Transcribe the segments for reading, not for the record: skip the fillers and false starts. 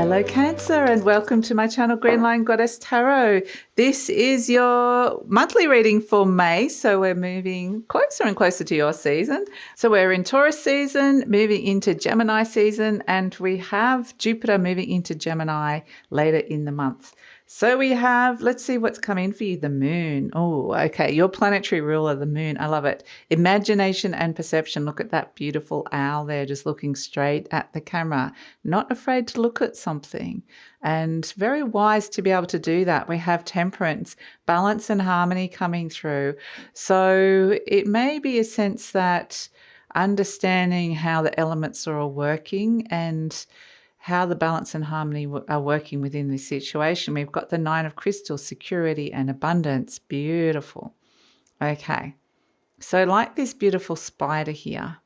Hello Cancer, and welcome to my channel GreenLion Goddess Tarot. This is your monthly reading for May, so we're moving closer and closer to your season. So we're in Taurus season, moving into Gemini season, and we have Jupiter moving into Gemini later in the month. So we have, let's see what's come in for you, the moon. Oh, okay, your planetary ruler, the moon. I love it. Imagination and perception. Look at that beautiful owl there, just looking straight at the camera. Not afraid to look at something, and very wise to be able to do that. We have temperance, balance and harmony coming through. So it may be a sense that understanding how the elements are all working and how the balance and harmony are working within this situation. We've got the Nine of Crystals, security and abundance. Beautiful. Okay. So like this beautiful spider here,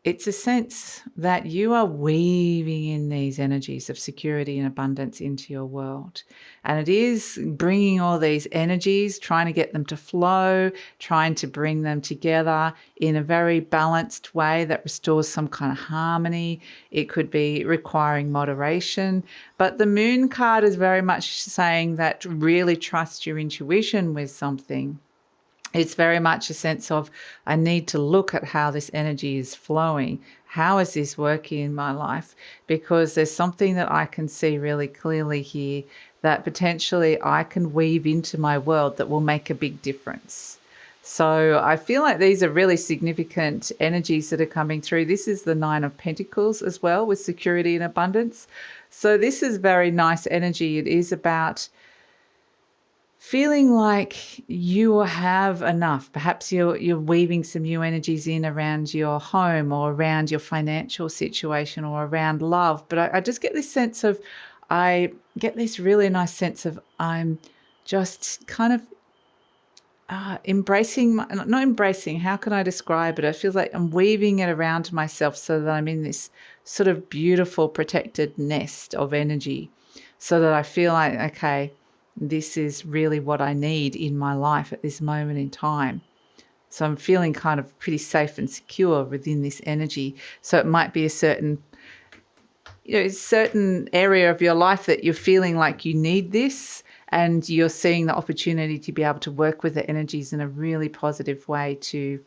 it's a sense that you are weaving in these energies of security and abundance into your world. And it is bringing all these energies, trying to get them to flow, trying to bring them together in a very balanced way that restores some kind of harmony. It could be requiring moderation. But the moon card is very much saying that really trust your intuition with something. It's very much a sense of, I need to look at how this energy is flowing. How is this working in my life? Because there's something that I can see really clearly here that potentially I can weave into my world that will make a big difference. So I feel like these are really significant energies that are coming through. This is the Nine of Pentacles as well, with security and abundance. So this is very nice energy. It is about feeling like you have enough. Perhaps you're weaving some new energies in around your home or around your financial situation or around love. But I just get this sense of, I get this really nice sense of I'm just kind of embracing, not embracing, how can I describe it? It feels like I'm weaving it around myself so that I'm in this sort of beautiful protected nest of energy, so that I feel like, okay, this is really what I need in my life at this moment in time. So I'm feeling kind of pretty safe and secure within this energy. So it might be a certain area of your life that you're feeling like you need this, and you're seeing the opportunity to be able to work with the energies in a really positive way to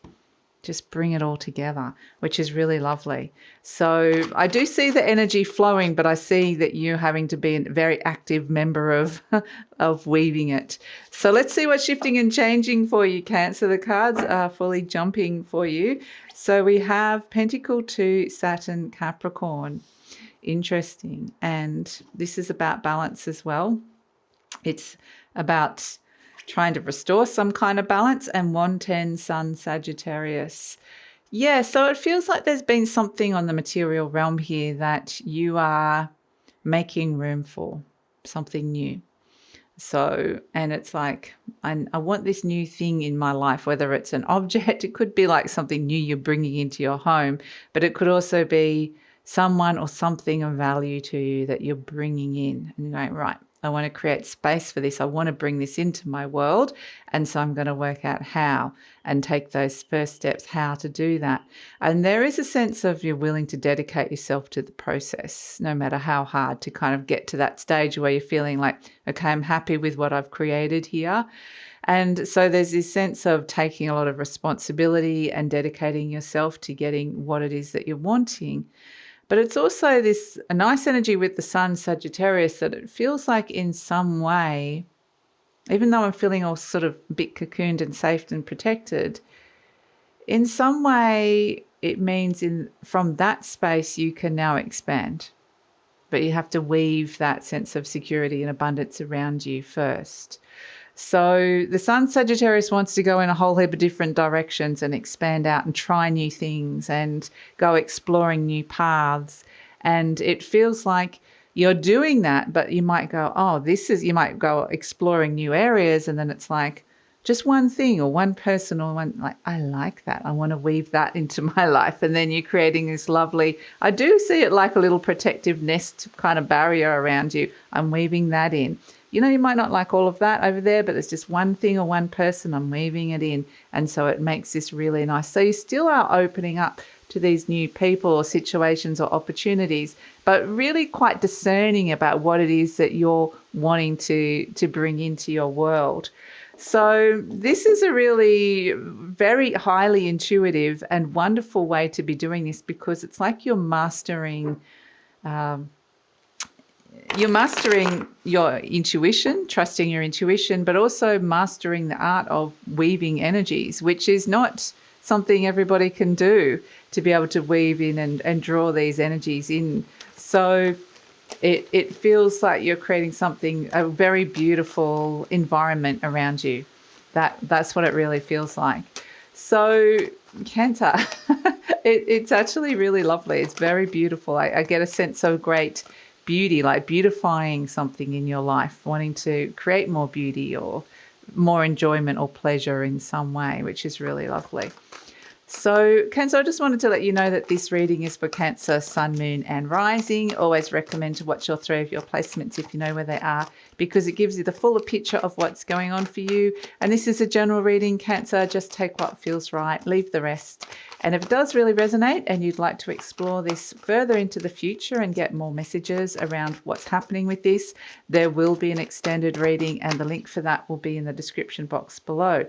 just bring it all together, which is really lovely. So I do see the energy flowing, but I see that you're having to be a very active member of weaving it. So let's see what's shifting and changing for you, Cancer. The cards are fully jumping for you. So we have Pentacle 2, Saturn, Capricorn. Interesting. And this is about balance as well. It's about trying to restore some kind of balance, and 110 Sun, Sagittarius. Yeah, so it feels like there's been something on the material realm here that you are making room for, something new. So, and it's like, I want this new thing in my life, whether it's an object, it could be like something new you're bringing into your home, but it could also be someone or something of value to you that you're bringing in, and you're going, right, I want to create space for this. I want to bring this into my world. And so I'm going to work out how and take those first steps, how to do that. And there is a sense of you're willing to dedicate yourself to the process, no matter how hard, to kind of get to that stage where you're feeling like, okay, I'm happy with what I've created here. And so there's this sense of taking a lot of responsibility and dedicating yourself to getting what it is that you're wanting. But it's also a nice energy with the Sun, Sagittarius, that it feels like in some way, even though I'm feeling all sort of a bit cocooned and safe and protected, in some way it means from that space you can now expand. But you have to weave that sense of security and abundance around you first. So the Sun, Sagittarius, wants to go in a whole heap of different directions and expand out and try new things and go exploring new paths. And it feels like you're doing that, but you might go, you might go exploring new areas, and then it's like just one thing or one person or one, like, I like that. I want to weave that into my life. And then you're creating this lovely, I do see it like a little protective nest kind of barrier around you. I'm weaving that in. You know, you might not like all of that over there, but it's just one thing or one person, I'm weaving it in. And so it makes this really nice. So you still are opening up to these new people or situations or opportunities, but really quite discerning about what it is that you're wanting to bring into your world. So this is a really very highly intuitive and wonderful way to be doing this, because it's like you're mastering your intuition, trusting your intuition, but also mastering the art of weaving energies, which is not something everybody can do, to be able to weave in and draw these energies in. So it feels like you're creating something, a very beautiful environment around you. That's what it really feels like. So Cancer, it's actually really lovely. It's very beautiful. I get a sense of great beauty, like beautifying something in your life, wanting to create more beauty or more enjoyment or pleasure in some way, which is really lovely. So Cancer, I just wanted to let you know that this reading is for Cancer, Sun, Moon and Rising. Always recommend to watch all three of your placements if you know where they are, because it gives you the fuller picture of what's going on for you. And this is a general reading, Cancer. Just take what feels right, leave the rest. And if it does really resonate and you'd like to explore this further into the future and get more messages around what's happening with this, there will be an extended reading, and the link for that will be in the description box below.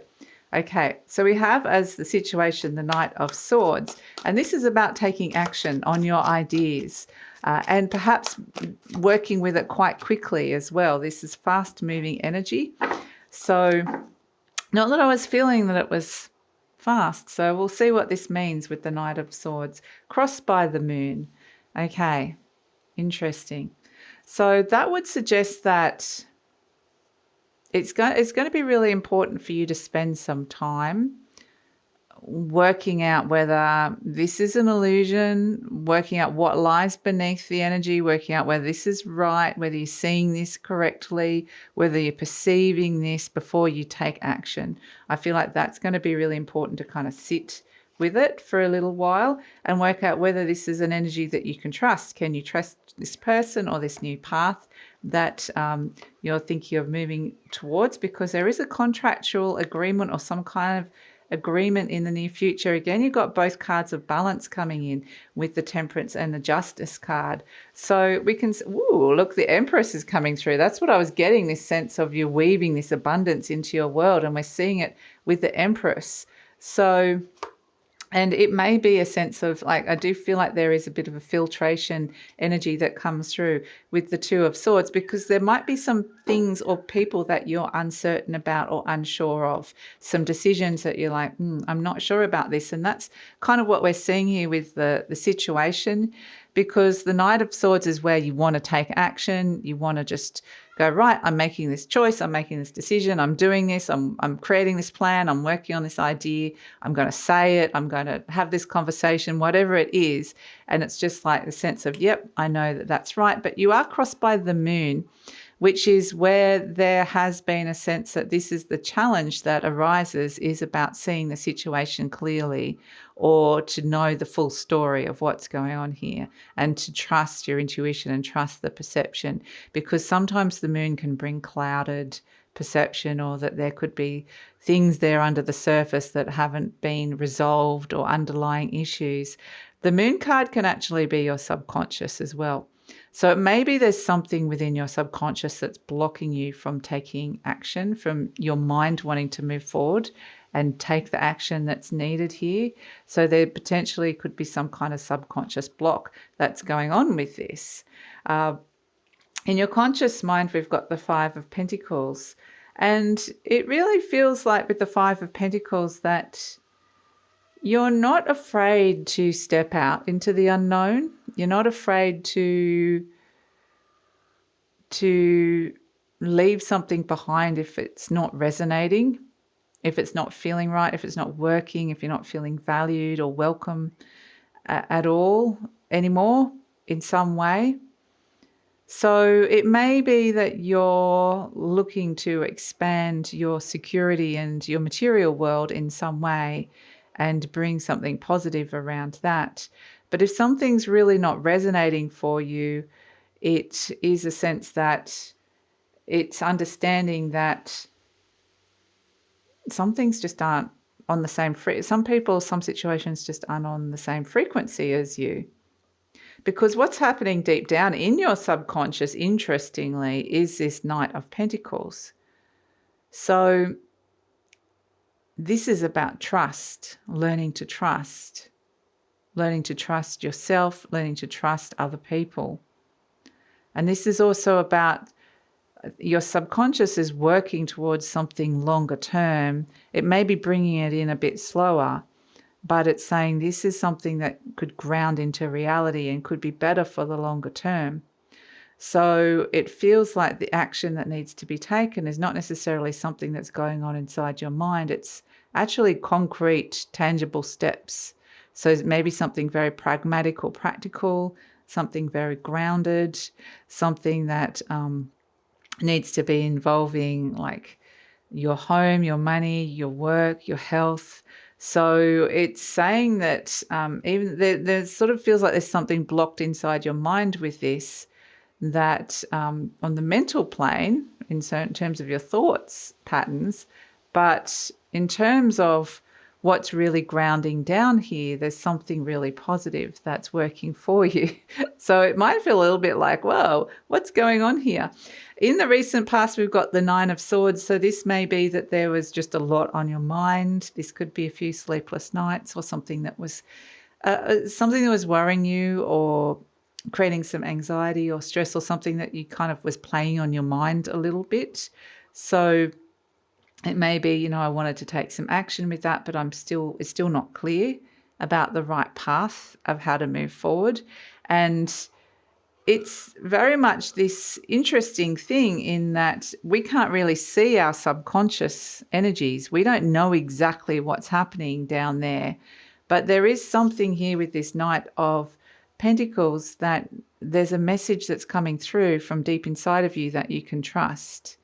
Okay, so we have as the situation the Knight of Swords, and this is about taking action on your ideas and perhaps working with it quite quickly as well. This is fast-moving energy. So not that I was feeling that it was fast, so we'll see what this means with the Knight of Swords crossed by the Moon. Okay, interesting. So that would suggest that it's going to be really important for you to spend some time working out whether this is an illusion, working out what lies beneath the energy, working out whether this is right, whether you're seeing this correctly, whether you're perceiving this before you take action. I feel like that's going to be really important, to kind of sit with it for a little while and work out whether this is an energy that you can trust. Can you trust this person or this new path that you're thinking of moving towards? Because there is a contractual agreement or some kind of agreement in the near future. Again, you've got both cards of balance coming in with the Temperance and the Justice card. So we can, ooh, look, the Empress is coming through. That's what I was getting, this sense of you weaving this abundance into your world, and we're seeing it with the Empress. So, and it may be a sense of, like, I do feel like there is a bit of a filtration energy that comes through with the Two of Swords, because there might be some things or people that you're uncertain about or unsure of, some decisions that you're like, I'm not sure about this. And that's kind of what we're seeing here with the situation, because the Knight of Swords is where you want to take action. You want to just go, right, I'm making this choice, I'm making this decision, I'm doing this, I'm creating this plan, I'm working on this idea, I'm going to say it, I'm going to have this conversation, whatever it is. And it's just like the sense of, yep, I know that that's right. But you are crossed by the Moon, which is where there has been a sense that this is the challenge that arises, is about seeing the situation clearly, or to know the full story of what's going on here, and to trust your intuition and trust the perception, because sometimes the Moon can bring clouded perception, or that there could be things there under the surface that haven't been resolved, or underlying issues. The Moon card can actually be your subconscious as well. So maybe there's something within your subconscious that's blocking you from taking action, from your mind wanting to move forward and take the action that's needed here. So there potentially could be some kind of subconscious block that's going on with this. In your conscious mind, we've got the Five of Pentacles. And it really feels like with the Five of Pentacles that you're not afraid to step out into the unknown. You're not afraid to leave something behind if it's not resonating, if it's not feeling right, if it's not working, if you're not feeling valued or welcome at all anymore in some way. So it may be that you're looking to expand your security and your material world in some way and bring something positive around that. But if something's really not resonating for you, it is a sense that it's understanding that some things just aren't on the same some people, some situations just aren't on the same frequency as you. Because what's happening deep down in your subconscious, interestingly, is this Knight of Pentacles. So this is about trust, learning to trust yourself, learning to trust other people. And this is also about your subconscious is working towards something longer term. It may be bringing it in a bit slower, but it's saying this is something that could ground into reality and could be better for the longer term. So it feels like the action that needs to be taken is not necessarily something that's going on inside your mind. It's actually concrete, tangible steps. So maybe something very pragmatic or practical, something very grounded, something that needs to be involving like your home, your money, your work, your health. So it's saying that even there sort of feels like there's something blocked inside your mind with this, that on the mental plane, in certain terms of your thoughts patterns, but in terms of what's really grounding down here, there's something really positive that's working for you. So it might feel a little bit like, whoa, what's going on here? In the recent past, we've got the Nine of Swords. So this may be that there was just a lot on your mind. This could be a few sleepless nights or something that was worrying you or creating some anxiety or stress, or something that you kind of was playing on your mind a little bit. So it may be, I wanted to take some action with that, but it's still not clear about the right path of how to move forward. And it's very much this interesting thing in that we can't really see our subconscious energies. We don't know exactly what's happening down there, but there is something here with this Knight of Pentacles that there's a message that's coming through from deep inside of you that you can trust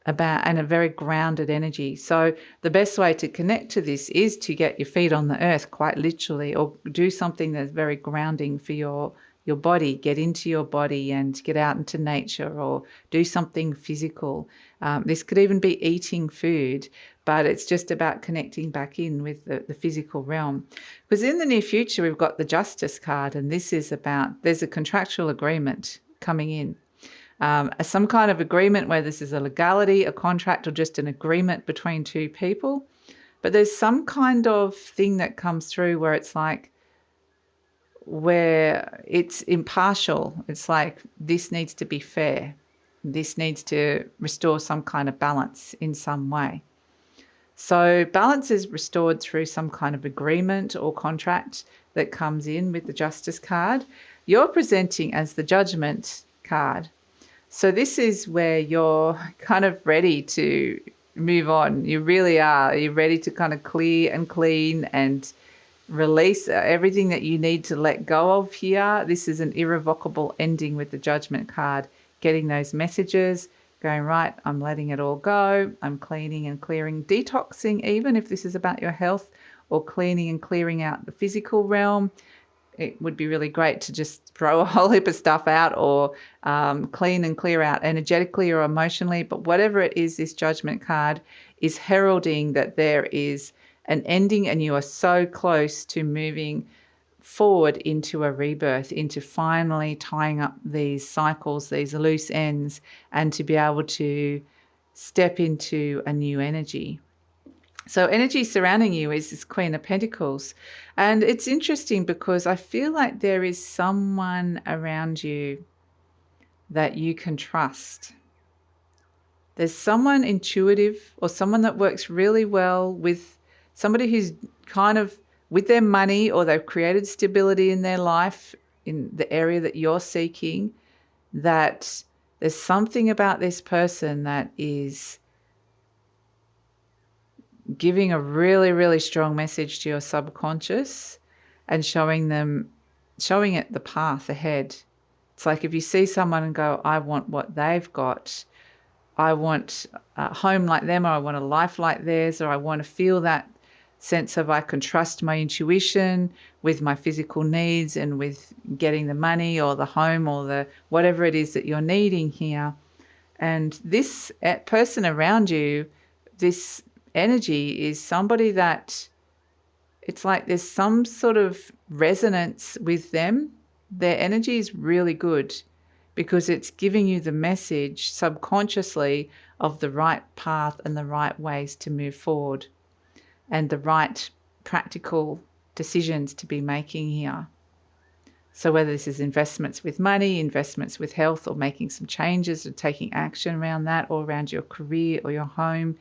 about, and a very grounded energy. So the best way to connect to this is to get your feet on the earth, quite literally, or do something that's very grounding for your body. Get into your body and get out into nature, or do something physical. This could even be eating food, but it's just about connecting back in with the physical realm. Because in the near future, we've got the Justice card, and this is about, there's a contractual agreement coming in. Some kind of agreement where this is a legality, a contract, or just an agreement between two people. But there's some kind of thing that comes through where it's like, where it's impartial. It's like, this needs to be fair. This needs to restore some kind of balance in some way. So balance is restored through some kind of agreement or contract that comes in with the Justice card. You're presenting as the Judgment card. So this is where you're kind of ready to move on. You really are. You're ready to kind of clear and clean and release everything that you need to let go of here. This is an irrevocable ending with the Judgment card. Getting those messages, going, right, I'm letting it all go. I'm cleaning and clearing, detoxing, even if this is about your health, or cleaning and clearing out the physical realm. It would be really great to just throw a whole heap of stuff out, or clean and clear out energetically or emotionally. But whatever it is, this Judgment card is heralding that there is an ending, and you are so close to moving forward into a rebirth, into finally tying up these cycles, these loose ends, and to be able to step into a new energy. So energy surrounding you is this Queen of Pentacles. And it's interesting because I feel like there is someone around you that you can trust. There's someone intuitive, or someone that works really well with somebody who's kind of with their money, or they've created stability in their life in the area that you're seeking, that there's something about this person that is giving a really, really strong message to your subconscious and showing it the path ahead. It's like if you see someone and go, I want what they've got, I want a home like them, or I want a life like theirs, or I want to feel that sense of I can trust my intuition with my physical needs and with getting the money or the home or the whatever it is that you're needing here. And this person around you, this energy is somebody that it's like there's some sort of resonance with them. Their energy is really good because it's giving you the message subconsciously of the right path and the right ways to move forward and the right practical decisions to be making here. So whether this is investments with money, investments with health, or making some changes or taking action around that, or around your career or your home,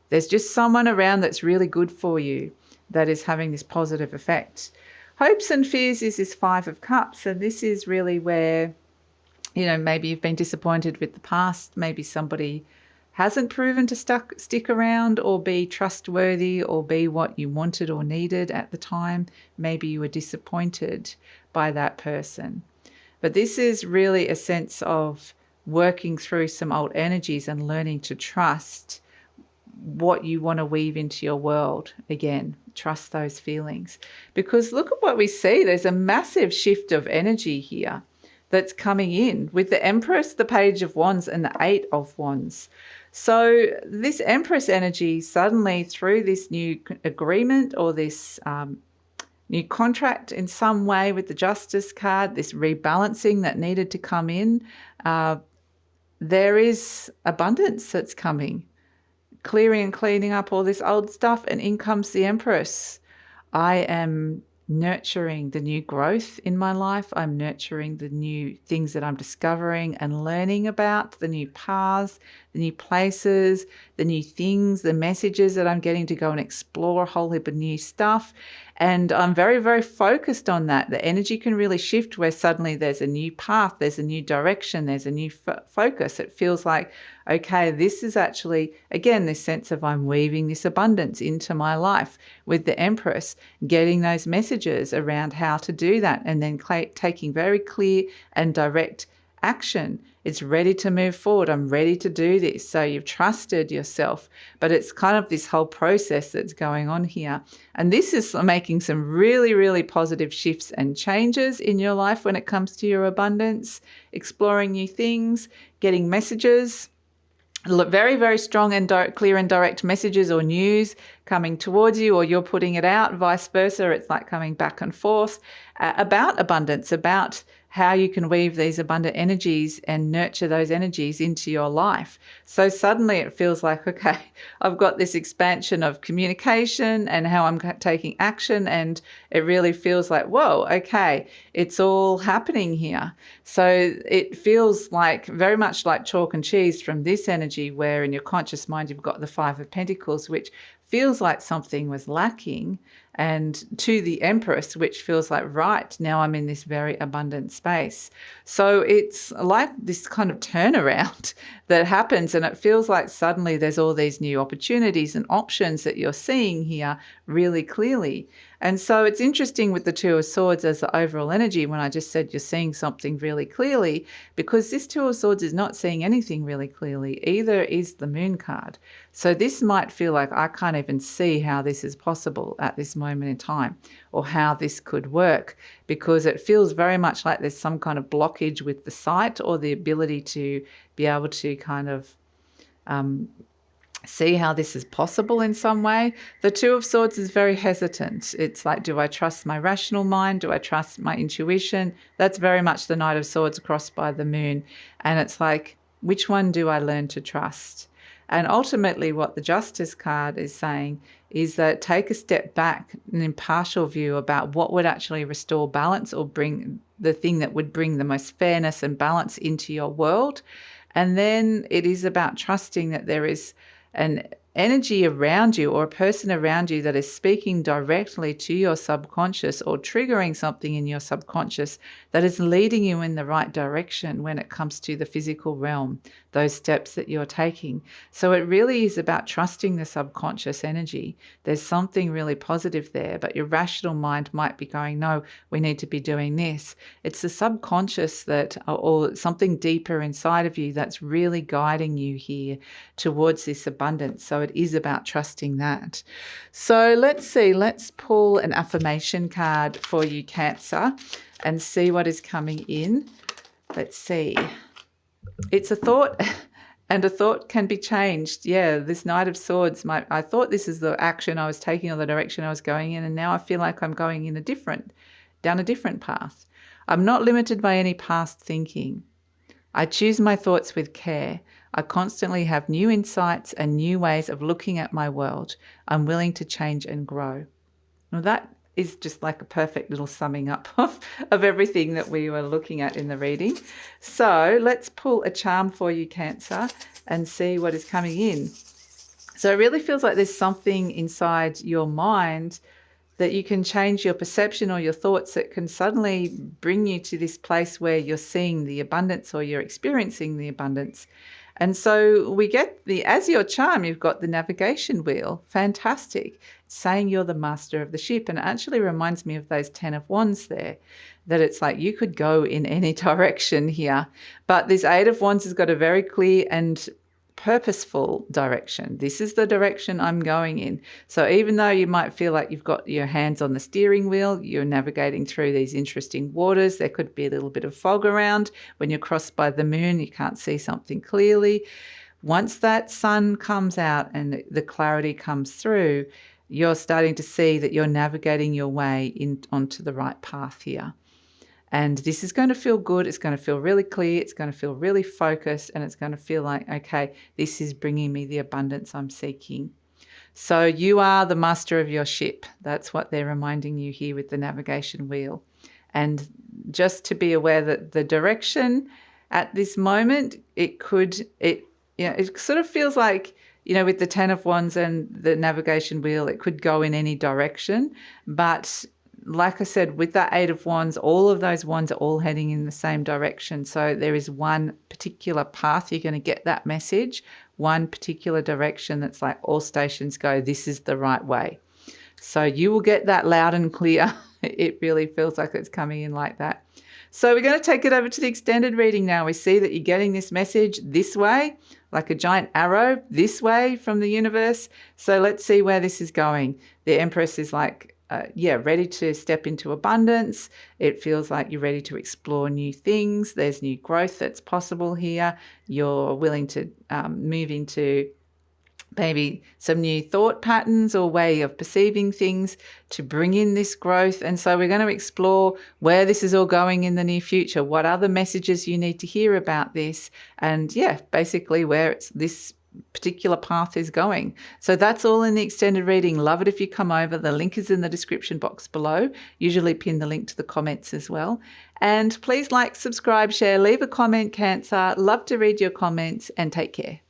there's just someone around that's really good for you, that is having this positive effect. Hopes and fears is this 5 of Cups, and this is really where, you know, maybe you've been disappointed with the past, maybe somebody hasn't proven to stick around or be trustworthy or be what you wanted or needed at the time. Maybe you were disappointed by that person. But this is really a sense of working through some old energies and learning to trust what you want to weave into your world again. Trust those feelings, because look at what we see. There's a massive shift of energy here that's coming in with the Empress, the Page of Wands, and the 8 of Wands. So this Empress energy suddenly, through this new agreement or this new contract in some way with the Justice card, this rebalancing that needed to come in, there is abundance that's coming. Clearing and cleaning up all this old stuff, and in comes the Empress. I am nurturing the new growth in my life. I'm nurturing the new things that I'm discovering and learning about, the new paths, the new places, the new things, the messages that I'm getting to go and explore a whole heap of new stuff. And I'm very, very focused on that. The energy can really shift where suddenly there's a new path, there's a new direction, there's a new focus. It feels like, okay, this is actually, again, this sense of I'm weaving this abundance into my life with the Empress, getting those messages around how to do that, and then taking very clear and direct action. It's ready to move forward. I'm ready to do this. So you've trusted yourself, but it's kind of this whole process that's going on here. And this is making some really, really positive shifts and changes in your life when it comes to your abundance, exploring new things, getting messages, very, very strong and clear and direct messages or news coming towards you, or you're putting it out, vice versa. It's like coming back and forth about abundance, about how you can weave these abundant energies and nurture those energies into your life. So suddenly it feels like, okay, I've got this expansion of communication and how I'm taking action, and it really feels like, whoa, okay, it's all happening here. So it feels like very much like chalk and cheese from this energy, where in your conscious mind you've got the 5 of Pentacles, which feels like something was lacking, and to the Empress, which feels like, right, now I'm in this very abundant space. So it's like this kind of turnaround that happens, and it feels like suddenly there's all these new opportunities and options that you're seeing here really clearly. And so it's interesting with the 2 of Swords as the overall energy, when I just said you're seeing something really clearly, because this 2 of Swords is not seeing anything really clearly. Either is the Moon card. So this might feel like I can't even see how this is possible at this moment in time, or how this could work, because it feels very much like there's some kind of blockage with the sight or the ability to be able to kind of see how this is possible in some way. The 2 of Swords is very hesitant. It's like, do I trust my rational mind? Do I trust my intuition? That's very much the Knight of Swords crossed by the Moon. And it's like, which one do I learn to trust? And ultimately what the Justice card is saying is that take a step back, an impartial view about what would actually restore balance or bring the thing that would bring the most fairness and balance into your world. And then it is about trusting that there is an energy around you or a person around you that is speaking directly to your subconscious or triggering something in your subconscious that is leading you in the right direction when it comes to the physical realm, those steps that you're taking. So it really is about trusting the subconscious energy. There's something really positive there, but your rational mind might be going, no, we need to be doing this. It's the subconscious that, or something deeper inside of you that's really guiding you here towards this abundance. So it is about trusting that. So let's see, let's pull an affirmation card for you, Cancer, and see what is coming in. Let's see. It's a thought And a thought can be changed. Yeah, this Knight of Swords, I thought this is the action I was taking or the direction I was going in, and now I feel like I'm going in down a different path. I'm not limited by any past thinking. I choose my thoughts with care. I constantly have new insights and new ways of looking at my world. I'm willing to change and grow. Well, that is just like a perfect little summing up of everything that we were looking at in the reading. So let's pull a charm for you, Cancer, and see what is coming in. So it really feels like there's something inside your mind that you can change your perception or your thoughts that can suddenly bring you to this place where you're seeing the abundance or you're experiencing the abundance. And so we get as your charm, you've got the navigation wheel. Fantastic. It's saying you're the master of the ship. And it actually reminds me of those 10 of Wands there, that it's like you could go in any direction here. But this 8 of Wands has got a very clear and purposeful direction. This is the direction I'm going in. So even though you might feel like you've got your hands on the steering wheel, you're navigating through these interesting waters. There could be a little bit of fog around. When you're crossed by the moon, you can't see something clearly. Once that sun comes out and the clarity comes through, you're starting to see that you're navigating your way onto the right path here. And this is going to feel good. It's going to feel really clear. It's going to feel really focused. And it's going to feel like, okay, this is bringing me the abundance I'm seeking. So you are the master of your ship. That's what they're reminding you here with the navigation wheel. And just to be aware that the direction at this moment, it sort of feels like, with the 10 of Wands and the navigation wheel, it could go in any direction. But like I said, with that 8 of Wands, all of those wands are all heading in the same direction. So there is one particular path. You're going to get that message, one particular direction that's like all stations go, this is the right way. So you will get that loud and clear. It really feels like it's coming in like that. So we're going to take it over to the extended reading now. We see that you're getting this message this way, like a giant arrow this way from the universe. So let's see where this is going. The Empress is like, ready to step into abundance. It feels like you're ready to explore new things. There's new growth that's possible here. You're willing to move into maybe some new thought patterns or way of perceiving things to bring in this growth. And so we're going to explore where this is all going in the near future. What other messages you need to hear about this? And basically where this particular path is going. So that's all in the extended reading. Love it if you come over. The link is in the description box below. Usually pin the link to the comments as well. And please like, subscribe, share, leave a comment, Cancer. Love to read your comments, and take care.